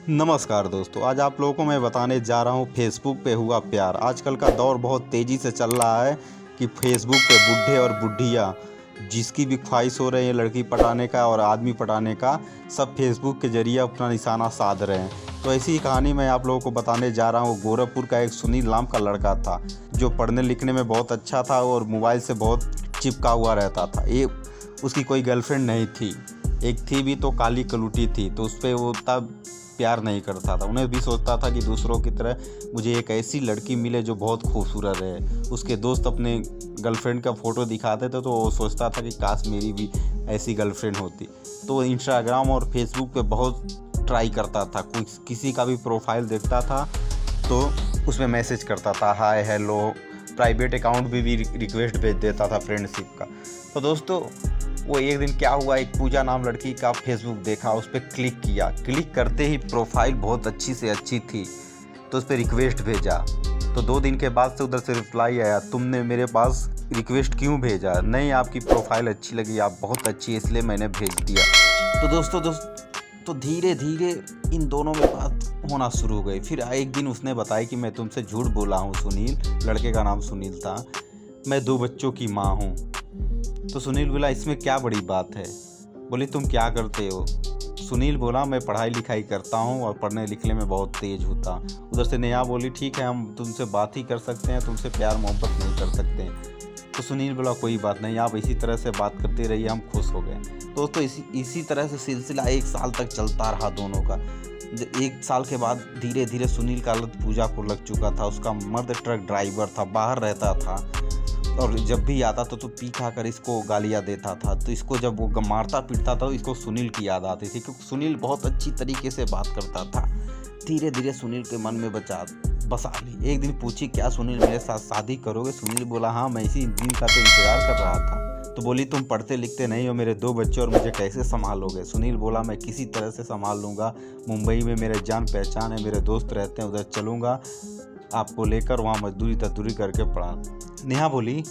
नमस्कार दोस्तों, आज आप लोगों को मैं बताने जा रहा हूँ फेसबुक पे हुआ प्यार। आजकल का दौर बहुत तेज़ी से चल रहा है कि फेसबुक पे बूढ़े और बुढ़िया जिसकी भी ख्वाहिश हो रही है लड़की पटाने का और आदमी पटाने का, सब फेसबुक के ज़रिए अपना निशाना साध रहे हैं। तो ऐसी ही कहानी मैं आप लोगों को बताने जा रहा हूँ। गोरखपुर का एक सुनील नाम का लड़का था जो पढ़ने लिखने में बहुत अच्छा था और मोबाइल से बहुत चिपका हुआ रहता था। उसकी कोई गर्लफ्रेंड नहीं थी, एक थी भी तो काली कलूटी थी, तो उस पर वो तब प्यार नहीं करता था। उन्हें भी सोचता था कि दूसरों की तरह मुझे एक ऐसी लड़की मिले जो बहुत खूबसूरत है। उसके दोस्त अपने गर्लफ्रेंड का फ़ोटो दिखाते थे तो वो सोचता था कि काश मेरी भी ऐसी गर्लफ्रेंड होती। तो इंस्टाग्राम और फेसबुक पे बहुत ट्राई करता था। कुछ किसी का भी प्रोफाइल देखता था तो उसमें मैसेज करता था, हाय हेलो। प्राइवेट अकाउंट भी रिक्वेस्ट भेज देता था फ्रेंडशिप का। तो दोस्तों, वो एक दिन क्या हुआ, एक पूजा नाम लड़की का फेसबुक देखा, उस पर क्लिक किया। क्लिक करते ही प्रोफाइल बहुत अच्छी से अच्छी थी तो उस पर रिक्वेस्ट भेजा। तो 2 दिन के बाद से उधर से रिप्लाई आया, तुमने मेरे पास रिक्वेस्ट क्यों भेजा? नहीं, आपकी प्रोफाइल अच्छी लगी, आप बहुत अच्छी है इसलिए मैंने भेज दिया। तो दोस्तों धीरे धीरे इन दोनों में बात होना शुरू हो गई। फिर एक दिन उसने बताया कि मैं तुमसे झूठ बोला हूँ सुनील, लड़के का नाम सुनील था, मैं 2 बच्चों की माँ हूँ। तो सुनील बोला, इसमें क्या बड़ी बात है? बोली, तुम क्या करते हो? सुनील बोला, मैं पढ़ाई लिखाई करता हूँ और पढ़ने लिखने में बहुत तेज होता। उधर से नेहा बोली, ठीक है, हम तुमसे बात ही कर सकते हैं, तुमसे प्यार मोहब्बत नहीं कर सकते हैं। तो सुनील बोला, कोई बात नहीं, आप इसी तरह से बात करते रहिए, हम खुश हो गए। तो इसी तरह से सिलसिला 1 साल तक चलता रहा दोनों का। 1 साल के बाद धीरे धीरे सुनील का आदत पूजा को लग चुका था। उसका मर्द ट्रक ड्राइवर था, बाहर रहता था और जब भी आता था तो पी खा कर इसको गालियाँ देता था। तो इसको जब वो मारता पीटता था तो इसको सुनील की याद आती थी, क्योंकि सुनील बहुत अच्छी तरीके से बात करता था। धीरे धीरे सुनील के मन में बसा ली। एक दिन पूछी, क्या सुनील मेरे साथ शादी करोगे? सुनील बोला, हाँ, मैं इसी दिन का तो इंतज़ार कर रहा था। तो बोली, तुम पढ़ते लिखते नहीं हो, मेरे 2 बच्चे और मुझे कैसे संभालोगे? सुनील बोला, मैं किसी तरह से संभाल लूँगा। मुंबई में मेरे जान पहचान है, मेरे दोस्त रहते हैं, उधर चलूँगा आपको लेकर, वहाँ मजदूरी तजदूरी करके पढ़ा। नेहा बोली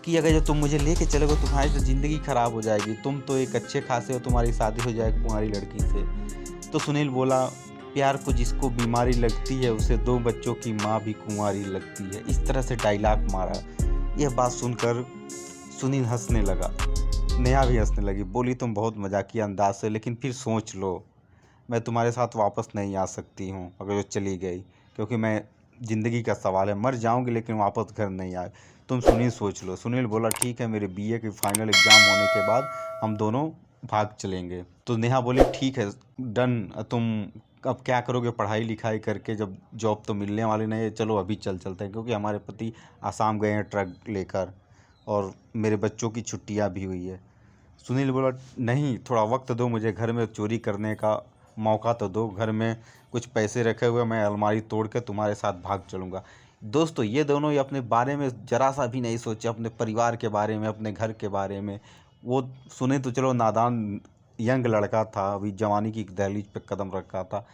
कि अगर जब तुम मुझे लेके चलोगे तुम्हारी तो ज़िंदगी ख़राब हो जाएगी, तुम तो एक अच्छे खासे हो, तुम्हारी शादी हो जाएगी तुम्हारी लड़की से। तो सुनील बोला, प्यार को जिसको बीमारी लगती है उसे 2 बच्चों की माँ भी कुंवारी लगती है। इस तरह से डायलॉग मारा। यह बात सुनकर सुनील हंसने लगा, नेहा भी हंसने लगी। बोली, तुम बहुत मजाकिया अंदाज से, लेकिन फिर सोच लो, मैं तुम्हारे साथ वापस नहीं आ सकती हूँ अगर वो चली गई, क्योंकि मैं ज़िंदगी का सवाल है, मर जाऊँगी लेकिन वापस घर नहीं आए। तुम सुनील सोच लो। सुनील बोला, ठीक है, मेरे बीए की फाइनल एग्ज़ाम होने के बाद हम दोनों भाग चलेंगे। तो नेहा बोली, ठीक है, डन। तुम अब क्या करोगे पढ़ाई लिखाई करके, जब जॉब तो मिलने वाली नहीं है? चलो अभी चलते हैं, क्योंकि हमारे पति आसाम गए हैं ट्रक लेकर और मेरे बच्चों की छुट्टियां भी हुई है। सुनील बोला, नहीं, थोड़ा वक्त दो मुझे, घर में चोरी करने का मौका तो दो, घर में कुछ पैसे रखे हुए, मैं अलमारी तोड़ के तुम्हारे साथ भाग चलूँगा। दोस्तों, ये दोनों ही अपने बारे में ज़रा सा भी नहीं सोचे, अपने परिवार के बारे में, अपने घर के बारे में। वो सुने तो चलो नादान यंग लड़का था, अभी जवानी की दहलीज पे कदम रखा था,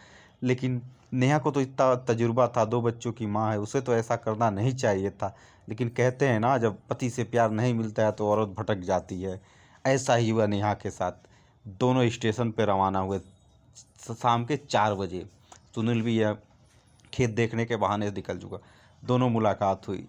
लेकिन नेहा को तो इतना तजुर्बा था, 2 बच्चों की माँ है, उसे तो ऐसा करना नहीं चाहिए था। लेकिन कहते हैं ना, जब पति से प्यार नहीं मिलता है तो औरत भटक जाती है। ऐसा ही हुआ नेहा के साथ। दोनों स्टेशन पे रवाना हुए शाम के 4 बजे। सुनील भी यह खेत देखने के बहाने से निकल चुका। दोनों मुलाकात हुई।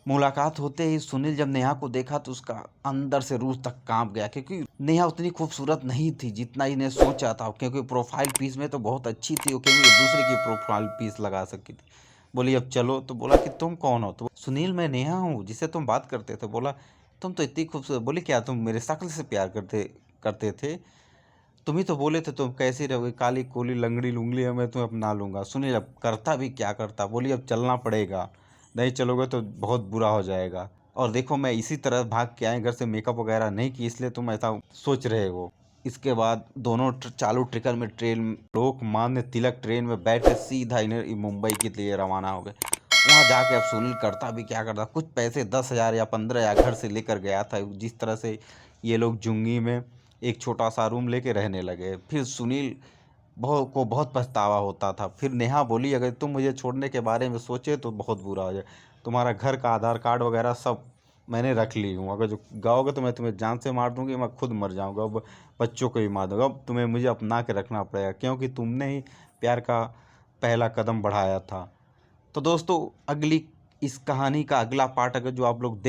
मुलाकात होते ही सुनील जब नेहा को देखा तो उसका अंदर से रूह तक कांप गया, क्योंकि नेहा उतनी खूबसूरत नहीं थी जितना इन्हें सोचा था। क्योंकि प्रोफाइल पीस में तो बहुत अच्छी थी, क्योंकि दूसरे की प्रोफाइल पीस लगा सकी थी। बोली, अब चलो। तो बोला कि तुम कौन हो? तो सुनील, मैं नेहा हूँ जिससे तुम बात करते थे। बोला, तुम तो इतनी खूबसूरत। बोली, क्या तुम मेरे शक्ल से प्यार करते करते थे? तुम ही तो बोले थे तुम कैसी रहोगे, काली कोली लंगड़ी लुंगली है, मैं तुम्हें अपना लूँगा। सुनील, अब करता भी क्या करता। बोली, अब चलना पड़ेगा, नहीं चलोगे तो बहुत बुरा हो जाएगा। और देखो, मैं इसी तरह भाग के आए, घर से मेकअप वगैरह नहीं की, इसलिए तुम ऐसा सोच रहे हो। इसके बाद दोनों चालू ट्रिकर में ट्रेन लोकमान्य तिलक ट्रेन में बैठ कर सीधा इन्हें मुंबई के लिए रवाना हो गए। वहाँ जाके अब सुनील करता भी क्या करता, कुछ पैसे 10,000 या 15,000 घर से लेकर गया था, जिस तरह से ये लोग जुंगी में एक छोटा सा रूम लेके रहने लगे। फिर सुनील बहुत पछतावा होता था। फिर नेहा बोली, अगर तुम मुझे छोड़ने के बारे में सोचे तो बहुत बुरा हो जाए। तुम्हारा घर का आधार कार्ड वगैरह सब मैंने रख ली हूँ, अगर जो गाओगे तो मैं तुम्हें जान से मार दूंगी, मैं खुद मर जाऊंगा, अब बच्चों को भी मार दूंगा। अब तुम्हें मुझे अपना के रखना पड़ेगा, क्योंकि तुमने ही प्यार का पहला कदम बढ़ाया था। तो दोस्तों अगली इस कहानी का अगला पार्ट अगर जो आप लोग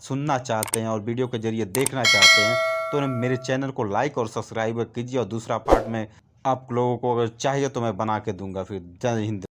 सुनना चाहते हैं और वीडियो के जरिए देखना चाहते हैं तो मेरे चैनल को लाइक और सब्सक्राइब कीजिए, और दूसरा पार्ट में आप लोगों को अगर चाहिए तो मैं बना के दूंगा। फिर जय हिंद।